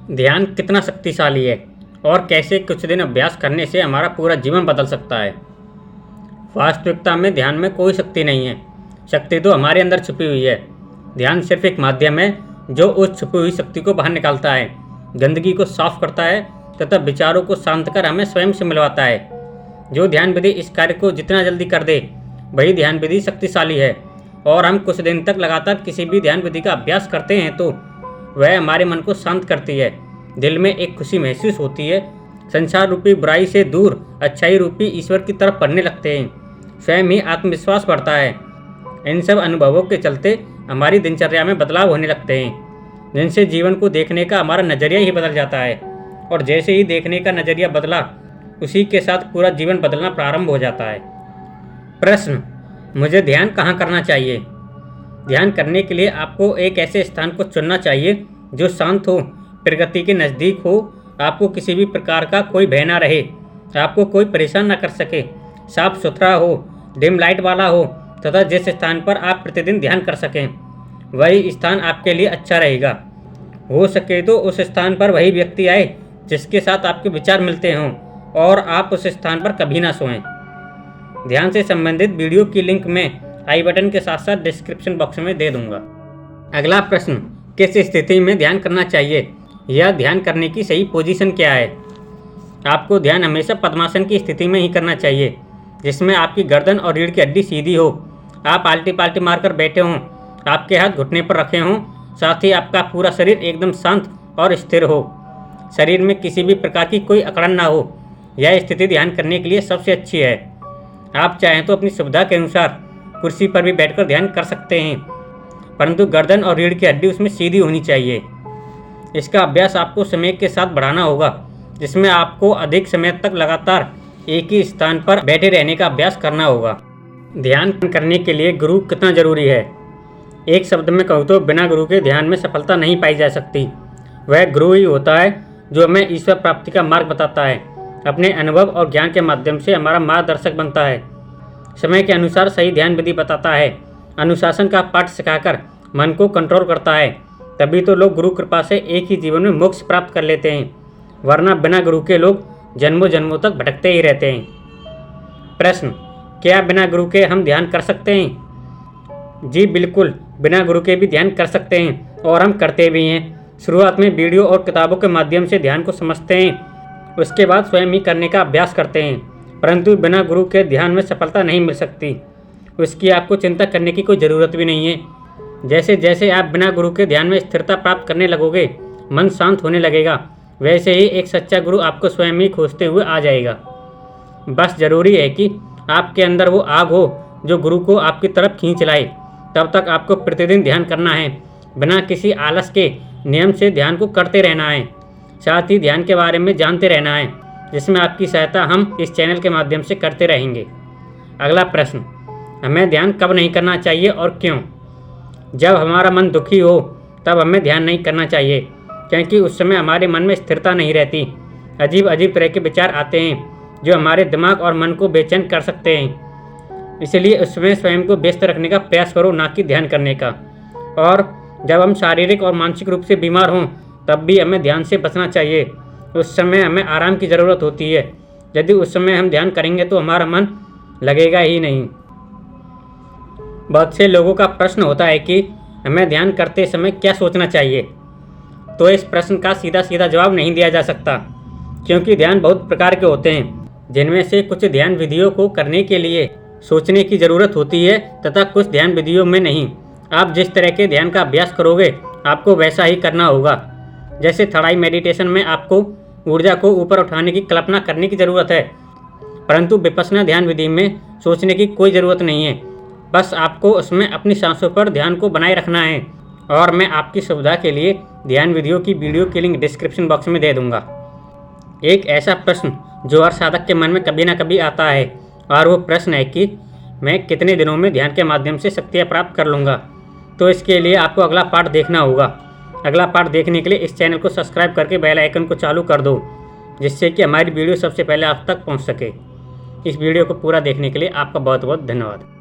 ध्यान कितना शक्तिशाली है और कैसे कुछ दिन अभ्यास करने से हमारा पूरा जीवन बदल सकता है। वास्तविकता में ध्यान में कोई शक्ति नहीं है, शक्ति तो हमारे अंदर छुपी हुई है। ध्यान सिर्फ एक माध्यम है जो उस छुपी हुई शक्ति को बाहर निकालता है, गंदगी को साफ करता है तथा विचारों को शांत कर हमें स्वयं से मिलवाता है। जो ध्यान विधि इस कार्य को जितना जल्दी कर दे वही ध्यान विधि शक्तिशाली है। और हम कुछ दिन तक लगातार किसी भी ध्यान विधि का अभ्यास करते हैं तो वह हमारे मन को शांत करती है, दिल में एक खुशी महसूस होती है, संसार रूपी बुराई से दूर अच्छाई रूपी ईश्वर की तरफ बढ़ने लगते हैं, स्वयं ही आत्मविश्वास बढ़ता है। इन सब अनुभवों के चलते हमारी दिनचर्या में बदलाव होने लगते हैं, जिनसे जीवन को देखने का हमारा नज़रिया ही बदल जाता है। और जैसे ही देखने का नज़रिया बदला उसी के साथ पूरा जीवन बदलना प्रारंभ हो जाता है। प्रश्न, मुझे ध्यान कहाँ करना चाहिए? ध्यान करने के लिए आपको एक ऐसे स्थान को चुनना चाहिए जो शांत हो, प्रकृति के नज़दीक हो, आपको किसी भी प्रकार का कोई भय ना रहे, आपको कोई परेशान ना कर सके, साफ सुथरा हो, डिम लाइट वाला हो तथा जिस स्थान पर आप प्रतिदिन ध्यान कर सकें वही स्थान आपके लिए अच्छा रहेगा। हो सके तो उस स्थान पर वही व्यक्ति आए जिसके साथ आपके विचार मिलते हों और आप उस स्थान पर कभी ना सोएं। ध्यान से संबंधित वीडियो की लिंक मैं आई बटन के साथ साथ डिस्क्रिप्शन बॉक्स में दे दूंगा। अगला प्रश्न, किस स्थिति में ध्यान करना चाहिए या ध्यान करने की सही पोजीशन क्या है? आपको ध्यान हमेशा पद्मासन की स्थिति में ही करना चाहिए, जिसमें आपकी गर्दन और रीढ़ की हड्डी सीधी हो, आप आल्टी पाल्टी मारकर बैठे हों, आपके हाथ घुटने पर रखे हों, साथ ही आपका पूरा शरीर एकदम शांत और स्थिर हो, शरीर में किसी भी प्रकार की कोई अकड़न ना हो। यह स्थिति ध्यान करने के लिए सबसे अच्छी है। आप चाहें तो अपनी सुविधा के अनुसार कुर्सी पर भी बैठकर ध्यान कर सकते हैं, परंतु गर्दन और रीढ़ की हड्डी उसमें सीधी होनी चाहिए। इसका अभ्यास आपको समय के साथ बढ़ाना होगा, जिसमें आपको अधिक समय तक लगातार एक ही स्थान पर बैठे रहने का अभ्यास करना होगा। ध्यान करने के लिए गुरु कितना जरूरी है? एक शब्द में कहूँ तो बिना गुरु के ध्यान में सफलता नहीं पाई जा सकती। वह गुरु ही होता है जो हमें ईश्वर प्राप्ति का मार्ग बताता है, अपने अनुभव और ज्ञान के माध्यम से हमारा मार्गदर्शक बनता है, समय के अनुसार सही ध्यान विधि बताता है, अनुशासन का पाठ सिखाकर मन को कंट्रोल करता है। तभी तो लोग गुरु कृपा से एक ही जीवन में मोक्ष प्राप्त कर लेते हैं, वरना बिना गुरु के लोग जन्मों जन्मों तक भटकते ही रहते हैं। प्रश्न, क्या बिना गुरु के हम ध्यान कर सकते हैं? जी बिल्कुल, बिना गुरु के भी ध्यान कर सकते हैं और हम करते भी हैं। शुरुआत में वीडियो और किताबों के माध्यम से ध्यान को समझते हैं, उसके बाद स्वयं ही करने का अभ्यास करते हैं, परंतु बिना गुरु के ध्यान में सफलता नहीं मिल सकती। उसकी आपको चिंता करने की कोई ज़रूरत भी नहीं है। जैसे जैसे आप बिना गुरु के ध्यान में स्थिरता प्राप्त करने लगोगे, मन शांत होने लगेगा, वैसे ही एक सच्चा गुरु आपको स्वयं ही खोजते हुए आ जाएगा। बस ज़रूरी है कि आपके अंदर वो आग हो जो गुरु को आपकी तरफ खींच लाए। तब तक आपको प्रतिदिन ध्यान करना है, बिना किसी आलस के नियम से ध्यान को करते रहना है, साथ ही ध्यान के बारे में जानते रहना है, जिसमें आपकी सहायता हम इस चैनल के माध्यम से करते रहेंगे। अगला प्रश्न, हमें ध्यान कब नहीं करना चाहिए और क्यों? जब हमारा मन दुखी हो तब हमें ध्यान नहीं करना चाहिए, क्योंकि उस समय हमारे मन में स्थिरता नहीं रहती। अजीब अजीब तरह के विचार आते हैं जो हमारे दिमाग और मन को बेचैन कर सकते हैं। इसलिए उसमें स्वयं को व्यस्त रखने का प्रयास करो, ना कि ध्यान करने का। और जब हम शारीरिक और मानसिक रूप से बीमार हों तब भी हमें ध्यान से बचना चाहिए। उस समय हमें आराम की ज़रूरत होती है। यदि उस समय हम ध्यान करेंगे तो हमारा मन लगेगा ही नहीं। बहुत से लोगों का प्रश्न होता है कि हमें ध्यान करते समय क्या सोचना चाहिए। तो इस प्रश्न का सीधा सीधा जवाब नहीं दिया जा सकता, क्योंकि ध्यान बहुत प्रकार के होते हैं, जिनमें से कुछ ध्यान विधियों को करने के लिए सोचने की ज़रूरत होती है तथा कुछ ध्यान विधियों में नहीं। आप जिस तरह के ध्यान का अभ्यास करोगे आपको वैसा ही करना होगा। जैसे थड़ाई मेडिटेशन में आपको ऊर्जा को ऊपर उठाने की कल्पना करने की ज़रूरत है, परंतु विपश्यना ध्यान विधि में सोचने की कोई ज़रूरत नहीं है। बस आपको उसमें अपनी सांसों पर ध्यान को बनाए रखना है। और मैं आपकी सुविधा के लिए ध्यान विधियों की वीडियो की लिंक डिस्क्रिप्शन बॉक्स में दे दूंगा। एक ऐसा प्रश्न जो हर साधक के मन में कभी ना कभी आता है, और वो प्रश्न है कि मैं कितने दिनों में ध्यान के माध्यम से शक्तियाँ प्राप्त कर लूँगा। तो इसके लिए आपको अगला पार्ट देखना होगा। अगला पार्ट देखने के लिए इस चैनल को सब्सक्राइब करके बेल आइकन को चालू कर दो, जिससे कि हमारी वीडियो सबसे पहले आप तक पहुंच सके। इस वीडियो को पूरा देखने के लिए आपका बहुत बहुत धन्यवाद।